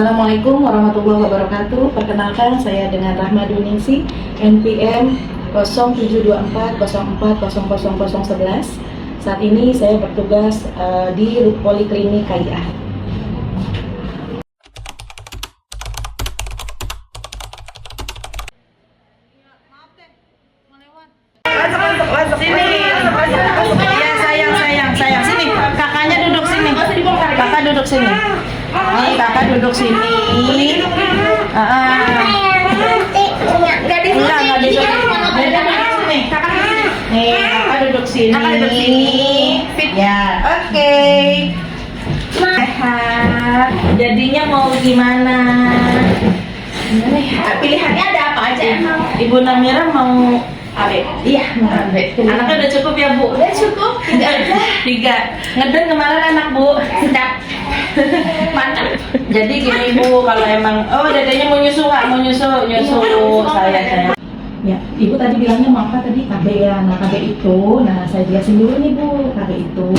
Assalamualaikum warahmatullahi wabarakatuh. Perkenalkan, saya dengan Rahma Duningsi, NPM 072404000011. Saat ini saya bertugas di Poliklinik KIA. Masuk sini. Iya sayang sini. Kakaknya duduk sini. Kakak duduk sini. Nih kakak duduk sini. Enggak duduk sini. Nih kakak duduk sini. Ya, oke. Sehat. Jadinya mau gimana? Pilihannya ada apa aja emang? Ibu Namira mau AB? Iya, mau AB. Anaknya udah cukup ya Bu? Udah cukup, 3 aja. 3. Ngeden kemarin anak Bu? Sedap. Mantap. Jadi gini Bu, kalau emang, dedenya mau nyusu nggak? Mau nyusu saya. Ya, Ibu tadi bilangnya mau apa tadi? KB ya. Nah, KB itu, saya jelasin dulu nih Bu. KB itu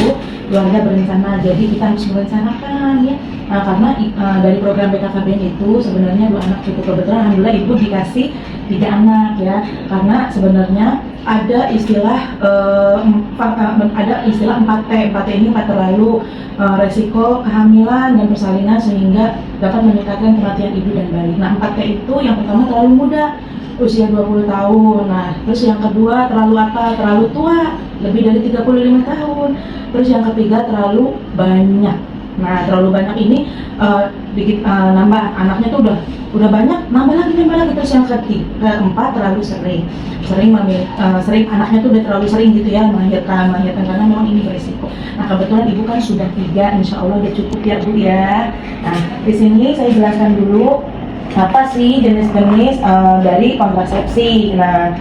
keluarga berencana, jadi kita harus merencanakan ya. Nah, karena dari program BKKBN itu sebenarnya 2 anak cukup, kebetulan alhamdulillah Ibu dikasih 3 anak ya. Karena sebenarnya ada istilah 4T. 4T ini 4 terlalu, resiko kehamilan dan persalinan sehingga dapat meningkatkan kematian ibu dan bayi. Nah, 4T itu yang pertama terlalu muda, usia 20 tahun. Nah, terus yang kedua terlalu tua, lebih dari 35 tahun. Terus yang ketiga terlalu banyak. Nah, terlalu banyak ini nambah anaknya tuh udah banyak, nambah lagi. Terus yang keempat terlalu sering anaknya tuh udah terlalu sering gitu ya melahirkan karena memang ini berisiko. Nah, kebetulan ibu kan sudah 3, insya Allah udah cukup ya Bu ya. Nah, di sini saya jelaskan dulu apa sih jenis-jenis dari kontrasepsi. Nah,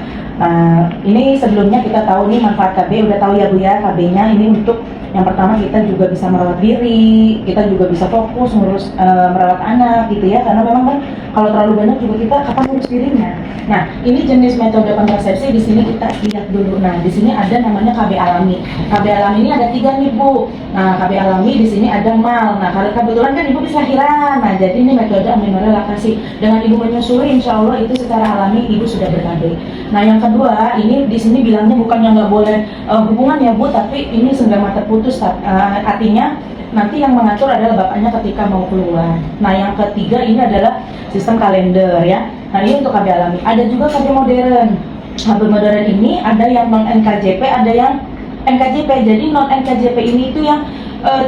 ini sebelumnya kita tahu nih manfaat KB, udah tahu ya Bu ya. KB-nya ini untuk yang pertama kita juga bisa merawat diri, kita juga bisa fokus ngurus merawat anak gitu ya, karena memang kan kalau terlalu banyak juga kita kapan ngurus dirinya. Nah, ini jenis metode kontrasepsi. Di sini kita lihat dulu. Nah, di sini ada namanya KB alami. KB alami ini ada 3 nih Bu. Nah, KB alami di sini ada mal. Nah, kalau kebetulan kan ibu bisa lahiran. Nah, jadi ini metode amenorelaksasi. Dengan ibu menyusui, insya Allah itu secara alami ibu sudah berkabeh. Nah, yang kedua ini di sini bilangnya bukan yang nggak boleh hubungan ya Bu, tapi ini senggama terputus. Artinya nanti yang mengatur adalah bapaknya ketika mau keluar. Nah, yang ketiga ini adalah sistem kalender ya. Nah, ini untuk KB alami. Ada juga KB modern. KB modern ini ada yang non NKJP, ada yang NKJP. Jadi non NKJP ini itu yang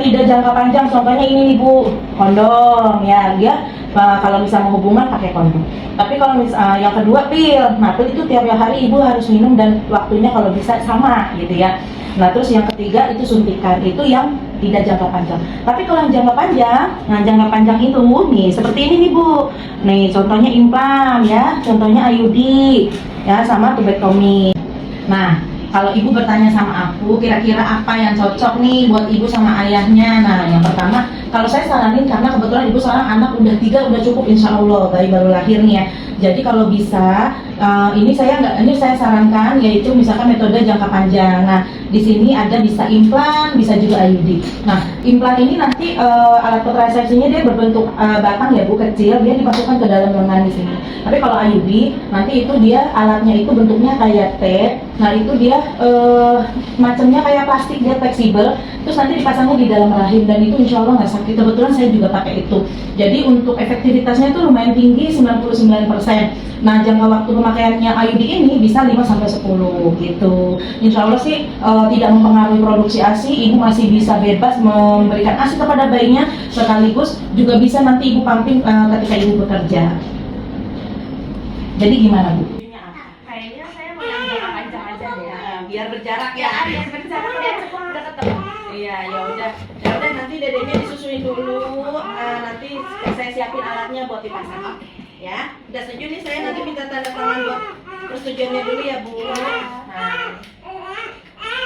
tidak jangka panjang. Contohnya ini nih Bu, kondom ya. Dia kalau bisa mau hubungan pakai kondom. Tapi kalau yang kedua pil. Nah, pil itu tiap hari ibu harus minum dan waktunya kalau bisa sama gitu ya. Nah, terus yang ketiga itu suntikan, itu yang tidak jangka panjang. Tapi kalau yang jangka panjang, nah jangka panjang itu nih seperti ini nih Bu. Nih contohnya implan ya, contohnya IUD ya, sama tubektomi. Nah, kalau ibu bertanya sama aku, kira-kira apa yang cocok nih buat ibu sama ayahnya? Nah, yang pertama, kalau saya saranin karena kebetulan ibu sekarang anak udah 3 udah cukup insya Allah, bayi baru lahir nih ya. Jadi kalau bisa, ini saya sarankan yaitu misalkan metode jangka panjang. Nah, di sini ada bisa implan, bisa juga IUD. Nah, implan ini nanti alat kontrasepsinya dia berbentuk batang ya Bu, kecil, dia dimasukkan ke dalam lengan di sini. Tapi kalau IUD nanti itu dia alatnya itu bentuknya kayak T. Nah, itu dia macamnya kayak plastik, dia fleksibel. Terus nanti dipasangnya di dalam rahim dan itu insya Allah nggak sakit. Kebetulan saya juga pakai itu. Jadi untuk efektivitasnya itu lumayan tinggi, 99%. Nah, jangka waktu pemakaiannya IUD ini bisa 5-10 gitu. Insya Allah sih tidak mempengaruhi produksi ASI. Ibu masih bisa bebas memberikan ASI kepada bayinya, sekaligus juga bisa nanti ibu pumping ketika ibu bekerja. Jadi gimana Bu? Kayaknya saya mau yang jangka panjang aja deh. Biar berjarak ya. Biar berjarak ya, cukup udah ketemu. Iya, ya udah nanti dedenya disusuin dulu. Nanti saya siapin alatnya buat dipasang. Ya, udah setuju nih, saya nanti minta tanda tangan buat persetujuannya dulu ya Bu. Nah,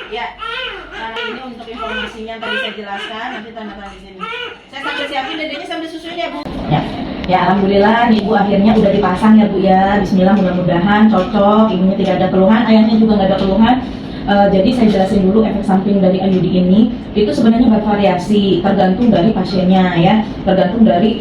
ya, ini untuk informasinya tadi saya jelaskan, nanti tanda tangan di sini. Saya sambil siapin dedenya sambil susuin ya Bu. Ya, alhamdulillah nih ibu akhirnya udah dipasang ya Bu ya. Bismillah, mudah-mudahan cocok, ibunya tidak ada keluhan, ayahnya juga nggak ada keluhan. Jadi saya jelasin dulu efek samping dari IUD ini. Itu sebenarnya bervariasi tergantung dari pasiennya ya, tergantung dari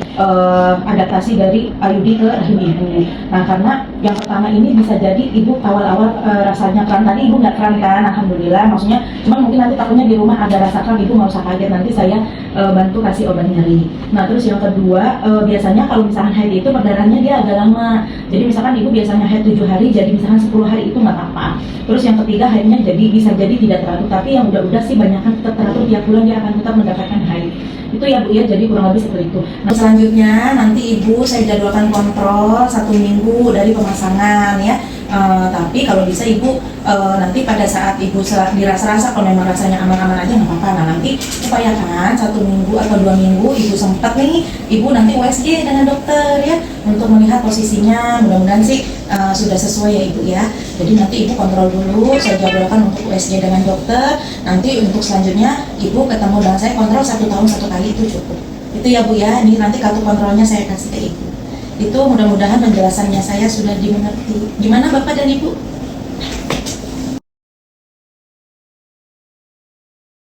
adaptasi dari IUD ke rahim ibu. Nah, karena yang pertama ini bisa jadi ibu awal-awal rasanya kram. Tadi ibu nggak kram kan, alhamdulillah. Maksudnya, cuman mungkin nanti takutnya di rumah ada rasa kram, ibu nggak usah kaget. Nanti saya bantu kasih obat nyeri. Nah, terus yang kedua, biasanya kalau misalkan haid itu perdarahannya dia agak lama. Jadi misalkan ibu biasanya haid 7 hari, jadi misalkan 10 hari itu nggak apa-apa. Terus yang ketiga, haidnya jadi bisa jadi tidak teratur, tapi yang udah sih banyak kan tetap teratur tiap bulan dia akan tetap mendapatkan haid. Itu ya Bu ya, jadi kurang lebih seperti itu. Nah, selanjutnya nanti ibu saya jadwalkan kontrol 1 minggu dari pemasangan ya. Tapi kalau bisa ibu nanti pada saat ibu dirasa-rasa kalau memang rasanya aman-aman aja nggak apa-apa. Nah, nanti upayakan 1 minggu atau 2 minggu ibu sempat nih, ibu nanti USG dengan dokter ya untuk melihat posisinya. Mudah-mudahan sih sudah sesuai ya ibu ya. Jadi nanti ibu kontrol dulu, saya jadwalkan untuk USG dengan dokter. Nanti untuk selanjutnya ibu ketemu dengan saya kontrol 1 tahun 1 kali itu cukup. Itu ya Bu ya. Ini nanti kartu kontrolnya saya kasih ke ibu. Itu mudah-mudahan penjelasannya saya sudah dimengerti. Gimana Bapak dan Ibu?